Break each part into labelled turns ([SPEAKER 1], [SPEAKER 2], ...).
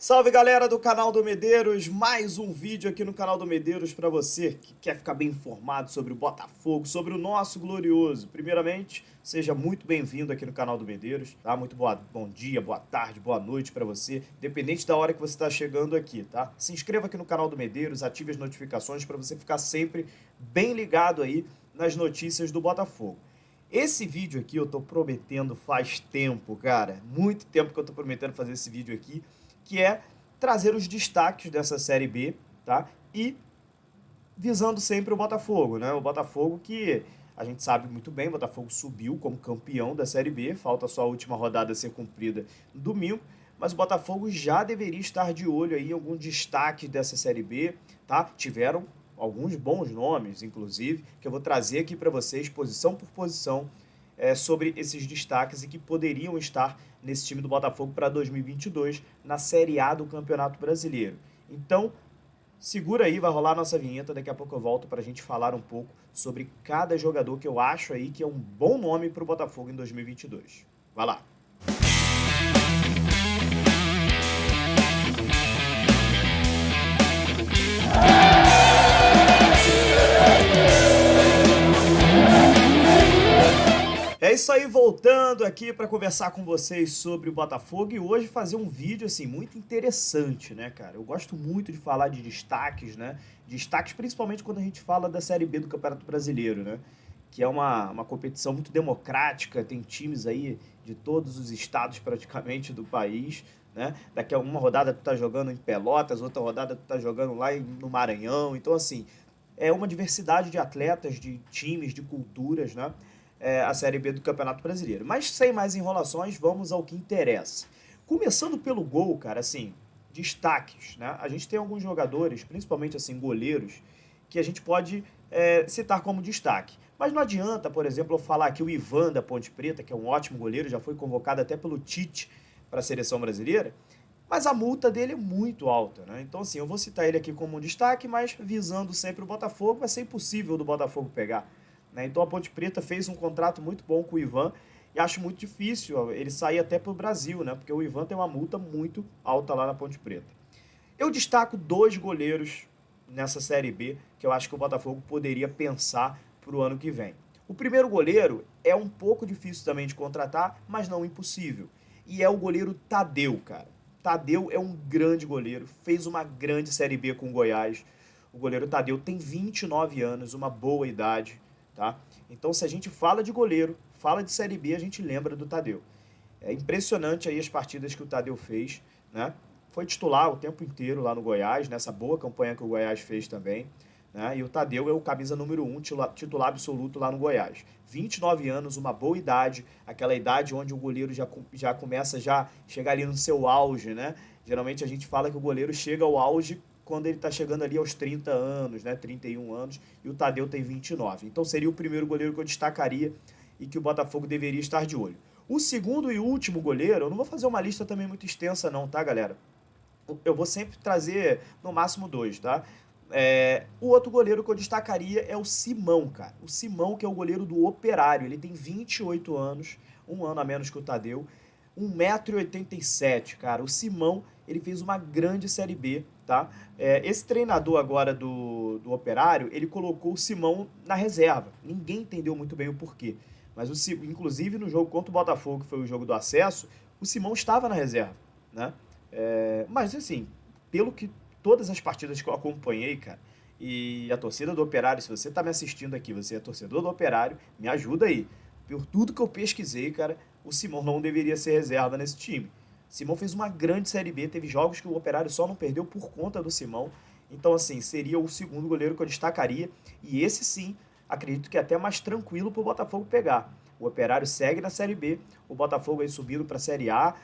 [SPEAKER 1] Salve galera do canal do Medeiros, mais um vídeo aqui no canal do Medeiros para você que quer ficar bem informado sobre o Botafogo, sobre o nosso glorioso. Primeiramente, seja muito bem-vindo aqui no canal do Medeiros, tá? Bom dia, boa tarde, boa noite para você, independente da hora que você está chegando aqui, tá? Se inscreva aqui no canal do Medeiros, ative as notificações para você ficar sempre bem ligado aí nas notícias do Botafogo. Esse vídeo aqui eu tô prometendo faz tempo, cara, muito tempo que eu tô prometendo fazer esse vídeo aqui, que é trazer os destaques dessa Série B, tá? E visando sempre o Botafogo, né? O Botafogo que a gente sabe muito bem, o Botafogo subiu como campeão da Série B, falta só a última rodada ser cumprida no domingo, mas o Botafogo já deveria estar de olho aí em algum destaque dessa Série B, tá? Tiveram alguns bons nomes, inclusive, que eu vou trazer aqui para vocês, posição por posição, sobre esses destaques e que poderiam estar nesse time do Botafogo para 2022 na Série A do Campeonato Brasileiro. Então, segura aí, vai rolar a nossa vinheta, daqui a pouco eu volto para a gente falar um pouco sobre cada jogador que eu acho aí que é um bom nome para o Botafogo em 2022. Vai lá! É isso aí, voltando aqui para conversar com vocês sobre o Botafogo e hoje fazer um vídeo assim muito interessante, né, cara? Eu gosto muito de falar de destaques, né? Destaques principalmente quando a gente fala da Série B do Campeonato Brasileiro, né? Que é uma competição muito democrática, tem times aí de todos os estados praticamente do país, né? Daqui a uma rodada tu tá jogando em Pelotas, outra rodada tu tá jogando lá no Maranhão, então assim, é uma diversidade de atletas, de times, de culturas, né? A Série B do Campeonato Brasileiro. Mas sem mais enrolações, vamos ao que interessa. Começando pelo gol, cara, assim, destaques, né? A gente tem alguns jogadores, principalmente assim, goleiros, que a gente pode citar como destaque. Mas não adianta, por exemplo, eu falar aqui o Ivan da Ponte Preta, que é um ótimo goleiro, já foi convocado até pelo Tite para a seleção brasileira, mas a multa dele é muito alta, né? Então, assim, eu vou citar ele aqui como um destaque, mas visando sempre o Botafogo, vai ser impossível do Botafogo pegar, né? Então a Ponte Preta fez um contrato muito bom com o Ivan e acho muito difícil ele sair até para o Brasil, né? Porque o Ivan tem uma multa muito alta lá na Ponte Preta. Eu destaco dois goleiros nessa Série B que eu acho que o Botafogo poderia pensar para o ano que vem. O primeiro goleiro é um pouco difícil também de contratar, mas não impossível. E é o goleiro Tadeu, cara. Tadeu é um grande goleiro, fez uma grande Série B com o Goiás. O goleiro Tadeu tem 29 anos, uma boa idade, tá? Então, se a gente fala de goleiro, fala de Série B, a gente lembra do Tadeu. É impressionante aí as partidas que o Tadeu fez, né? Foi titular o tempo inteiro lá no Goiás, nessa boa campanha que o Goiás fez também, né? E o Tadeu é o camisa número 1, titular absoluto lá no Goiás. 29 anos, uma boa idade, aquela idade onde o goleiro já começa a chegar ali no seu auge, né? Geralmente a gente fala que o goleiro chega ao auge quando ele está chegando ali aos 30 anos, né, 31 anos, e o Tadeu tem 29. Então seria o primeiro goleiro que eu destacaria e que o Botafogo deveria estar de olho. O segundo e último goleiro, eu não vou fazer uma lista também muito extensa não, tá, galera? Eu vou sempre trazer no máximo dois, tá? O outro goleiro que eu destacaria é o Simão, cara. O Simão, que é o goleiro do Operário. Ele tem 28 anos, um ano a menos que o Tadeu. 1,87 m, cara. O Simão, ele fez uma grande Série B, tá? Esse treinador agora do Operário, ele colocou o Simão na reserva. Ninguém entendeu muito bem o porquê. Mas, inclusive, no jogo contra o Botafogo, que foi o jogo do acesso, o Simão estava na reserva, né? Mas, assim, pelo que todas as partidas que eu acompanhei, cara, e a torcida do Operário, se você tá me assistindo aqui, você é torcedor do Operário, me ajuda aí. Por tudo que eu pesquisei, cara, o Simão não deveria ser reserva nesse time. Simão fez uma grande Série B, teve jogos que o Operário só não perdeu por conta do Simão. Então, assim, seria o segundo goleiro que eu destacaria. E esse sim, acredito que é até mais tranquilo pro Botafogo pegar. O Operário segue na Série B, o Botafogo aí subindo para a Série A.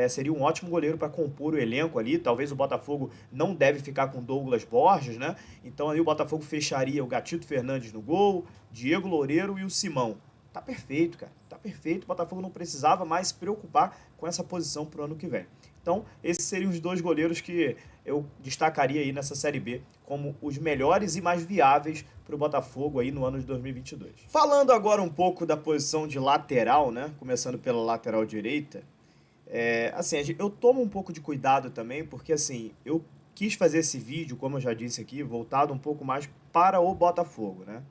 [SPEAKER 1] Seria um ótimo goleiro para compor o elenco ali. Talvez o Botafogo não deve ficar com Douglas Borges, né? Então aí o Botafogo fecharia o Gatito Fernandes no gol, Diego Loureiro e o Simão. Tá perfeito, cara. Tá perfeito. O Botafogo não precisava mais se preocupar com essa posição pro ano que vem. Então, esses seriam os dois goleiros que eu destacaria aí nessa Série B como os melhores e mais viáveis para o Botafogo aí no ano de 2022. Falando agora um pouco da posição de lateral, né? Começando pela lateral direita, Assim, eu tomo um pouco de cuidado também, porque assim, eu quis fazer esse vídeo, como eu já disse aqui, voltado um pouco mais para o Botafogo, né?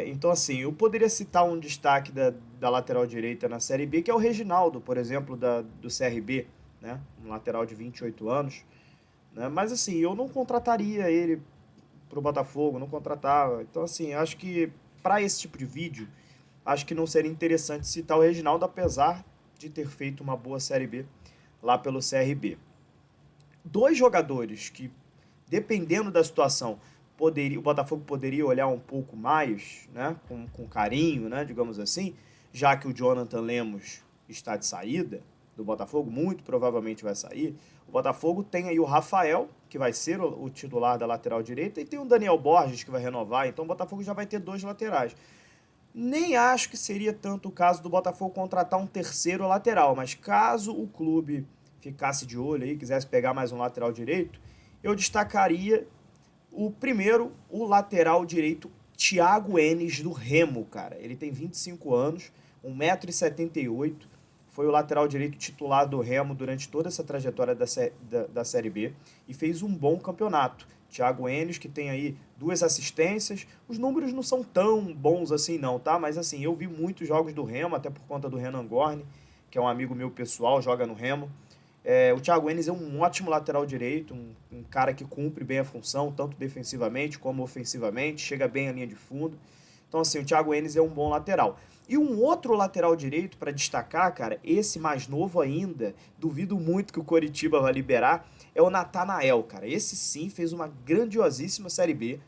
[SPEAKER 1] Então, assim, eu poderia citar um destaque da lateral direita na Série B, que é o Reginaldo, por exemplo, do CRB, né? Um lateral de 28 anos, né? Mas, assim, eu não contrataria ele para o Botafogo, não contratava. Então, assim, acho que para esse tipo de vídeo, acho que não seria interessante citar o Reginaldo, apesar de ter feito uma boa Série B lá pelo CRB. Dois jogadores que, dependendo da situação, o Botafogo poderia olhar um pouco mais, né, com carinho, né, digamos assim, já que o Jonathan Lemos está de saída do Botafogo, muito provavelmente vai sair. O Botafogo tem aí o Rafael, que vai ser o titular da lateral direita, e tem o Daniel Borges, que vai renovar, então o Botafogo já vai ter dois laterais. Nem acho que seria tanto o caso do Botafogo contratar um terceiro lateral, mas caso o clube ficasse de olho aí, quisesse pegar mais um lateral direito, eu destacaria o primeiro, o lateral direito Thiago Enes do Remo, cara. Ele tem 25 anos, 1,78 m, foi o lateral direito titular do Remo durante toda essa trajetória da Série B e fez um bom campeonato. Thiago Enes, que tem aí 2 assistências. Os números não são tão bons assim não, tá? Mas assim, eu vi muitos jogos do Remo, até por conta do Renan Gorni, que é um amigo meu pessoal, joga no Remo. O Thiago Enes é um ótimo lateral direito, um cara que cumpre bem a função, tanto defensivamente como ofensivamente, chega bem à linha de fundo. Então, assim, o Thiago Enes é um bom lateral. E um outro lateral direito para destacar, cara, esse mais novo ainda, duvido muito que o Coritiba vai liberar, é o Natanael, cara. Esse sim fez uma grandiosíssima Série B.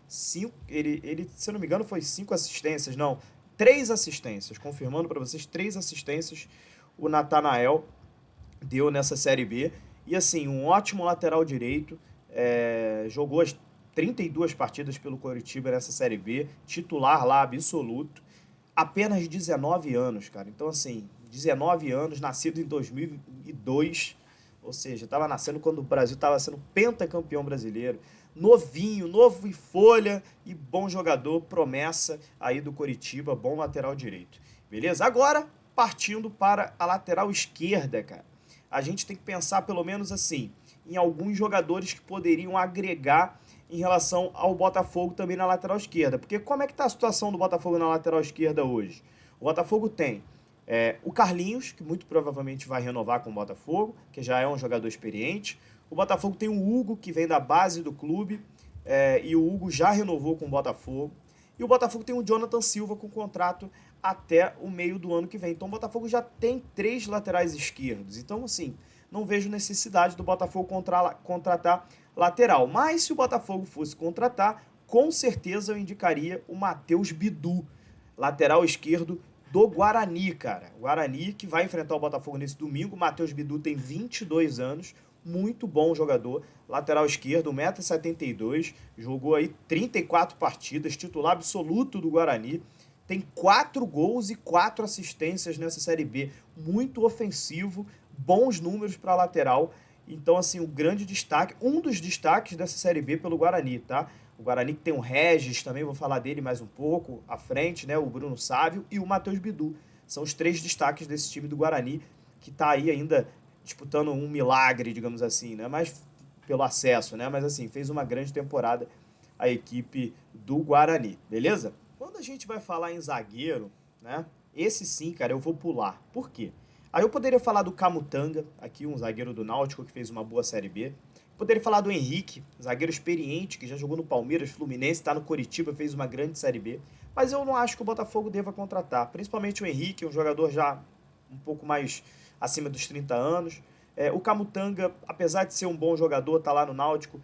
[SPEAKER 1] Ele, se eu não me engano, foi 5 assistências, não, 3 assistências, confirmando para vocês, 3 assistências o Natanael deu nessa Série B. E assim, um ótimo lateral direito, jogou as 32 partidas pelo Coritiba nessa Série B, titular lá absoluto, apenas 19 anos, cara. Então assim, 19 anos, nascido em 2002, ou seja, estava nascendo quando o Brasil estava sendo pentacampeão brasileiro. Novinho, novo em folha e bom jogador, promessa aí do Coritiba, bom lateral direito. Beleza? Agora, partindo para a lateral esquerda, cara. A gente tem que pensar pelo menos assim, em alguns jogadores que poderiam agregar em relação ao Botafogo também na lateral esquerda. Porque como é que está a situação do Botafogo na lateral esquerda hoje? O Botafogo tem o Carlinhos, que muito provavelmente vai renovar com o Botafogo, que já é um jogador experiente. O Botafogo tem o Hugo, que vem da base do clube, e o Hugo já renovou com o Botafogo. E o Botafogo tem o Jonathan Silva com contrato até o meio do ano que vem. Então o Botafogo já tem 3 laterais esquerdos. Então, assim, não vejo necessidade do Botafogo contratar lateral. Mas se o Botafogo fosse contratar, com certeza eu indicaria o Matheus Bidu, lateral esquerdo do Guarani, cara. O Guarani que vai enfrentar o Botafogo nesse domingo. O Matheus Bidu tem 22 anos, muito bom jogador, lateral esquerdo, 1,72 m, jogou aí 34 partidas, titular absoluto do Guarani, tem 4 gols e 4 assistências nessa Série B, muito ofensivo, bons números para lateral. Então, assim, o grande destaque, um dos destaques dessa Série B pelo Guarani, tá? O Guarani que tem o Regis, também vou falar dele mais um pouco à frente, né? O Bruno Sávio e o Matheus Bidu. São os 3 destaques desse time do Guarani, que tá aí ainda disputando um milagre, digamos assim, né? Mas pelo acesso, né? Mas assim, fez uma grande temporada a equipe do Guarani, beleza? Quando a gente vai falar em zagueiro, né? Esse sim, cara, eu vou pular. Por quê? Aí eu poderia falar do Camutanga, aqui um zagueiro do Náutico que fez uma boa Série B. Poderia falar do Henrique, zagueiro experiente que já jogou no Palmeiras, Fluminense, está no Coritiba, fez uma grande Série B. Mas eu não acho que o Botafogo deva contratar, principalmente o Henrique, um jogador já um pouco mais acima dos 30 anos. O Camutanga, apesar de ser um bom jogador, tá lá no Náutico,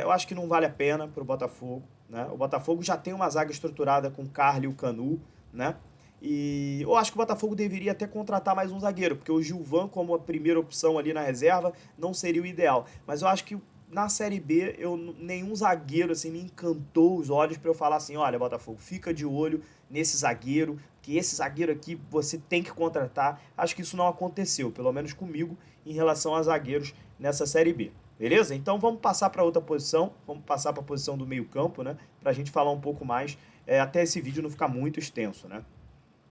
[SPEAKER 1] eu acho que não vale a pena para o Botafogo, né? O Botafogo já tem uma zaga estruturada com o Carly e o Canu, né? E eu acho que o Botafogo deveria até contratar mais um zagueiro, porque o Gilvan, como a primeira opção ali na reserva, não seria o ideal. Mas eu acho que na Série B, nenhum zagueiro assim, me encantou os olhos para eu falar assim, olha, Botafogo, fica de olho nesse zagueiro, que esse zagueiro aqui você tem que contratar. Acho que isso não aconteceu, pelo menos comigo, em relação a zagueiros nessa Série B. Beleza? Então vamos passar para outra posição, vamos passar para a posição do meio campo, né? Para a gente falar um pouco mais, até esse vídeo não ficar muito extenso, né?